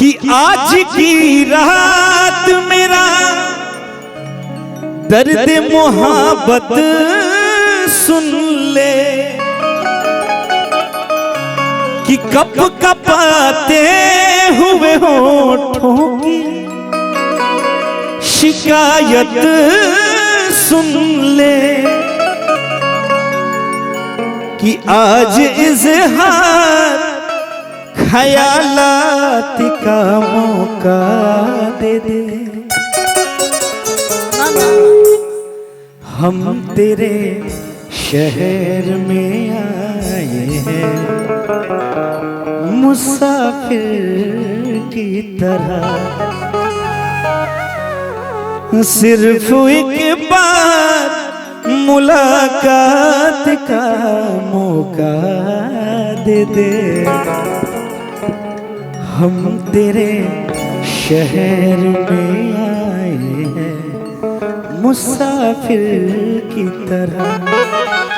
कि आज की रात मेरा दर्द मोहब्बत सुन ले कि कप कपाते हुए होठों की शिकायत सुन ले कि आज इज़हार ख्यालात का मौका दे दे। हम तेरे शहर में आए हैं मुसाफिर की तरह, सिर्फ एक बार मुलाकात का मौका दे दे। हम तेरे शहर में आए हैं मुसाफिर की तरह।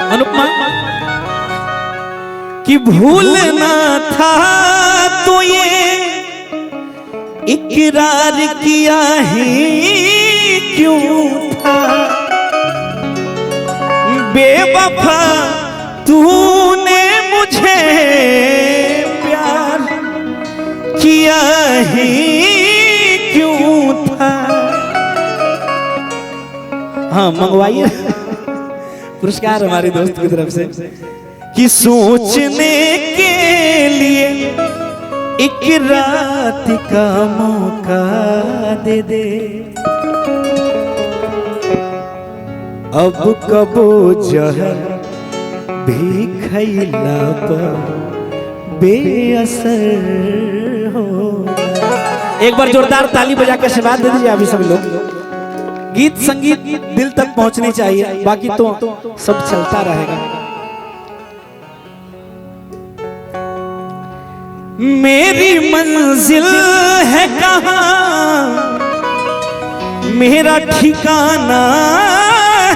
अनुपमा कि भूलना था तो ये इकरार किया ही क्यों था, बेवफा तूने मुझे प्यार किया ही क्यों था। हाँ मंगवाइए पुरस्कार हमारे दोस्त की तरफ से कि सोचने के लिए एक रात का मौका दे दे। अब कबो जहर भी खैला पर बेअसर हो। एक बार जोरदार ताली बजा के आशीर्वाद दे दीजिए अभी सभी लोग। गीत संगीत दिल तक पहुंचनी चाहिए, बाकी तो सब चलता रहेगा। मेरी मंजिल है कहाँ, मेरा ठिकाना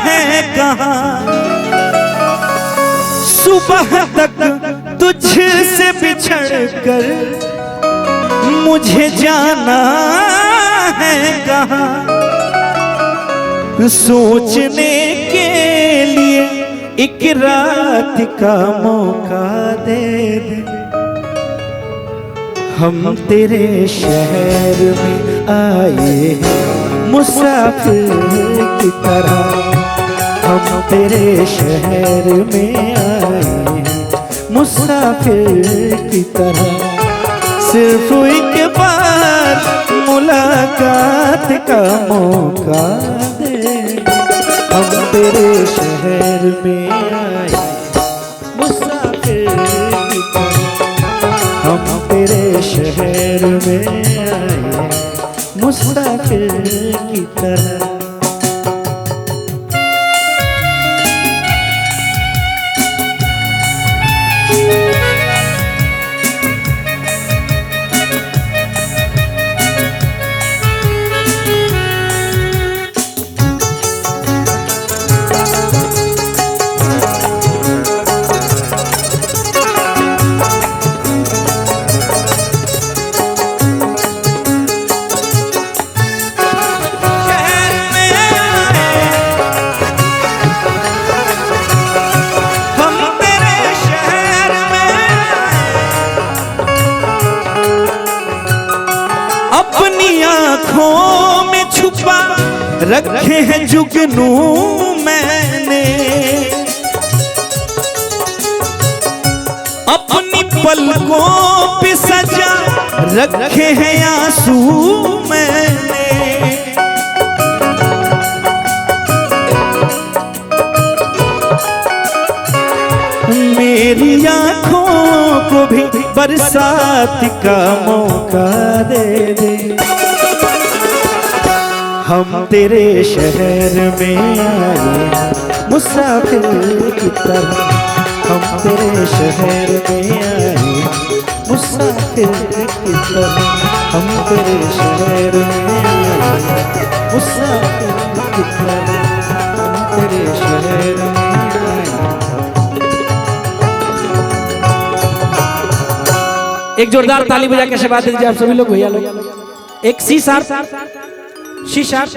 है कहाँ, सुबह तक तुझसे बिछड़ कर मुझे जाना है कहाँ। सोचने के लिए एक रात का मौका दे दे। हम तेरे शहर में आए हैं मुसाफिर की तरह, हम तेरे शहर में आए हैं मुसाफिर की तरह, सिर्फ एक बार मुलाकात का मौका दे। हम तेरे शहर में आए मुसाफिर की तरह, हम तेरे शहर में आए मुसाफिर की तरह। आँखों में छुपा रखे हैं जुगनू मैंने, अपनी पलकों पे सजा रखे हैं आंसू मैंने। मेरी आँखों को भी बरसात का मौका दे दे। हम तेरे शहर में आए मुसाफिर की तरह, हम तेरे शहर में आए मुसाफिर की तरह, हम तेरे शहर में आए मुसाफिर की तरह, हम तेरे शहर में आए। एक जोरदार ताली बजा के आशीर्वाद दे दीजिए आप सभी लोग भैया लोग। एक सी शार्प, सी शार्प,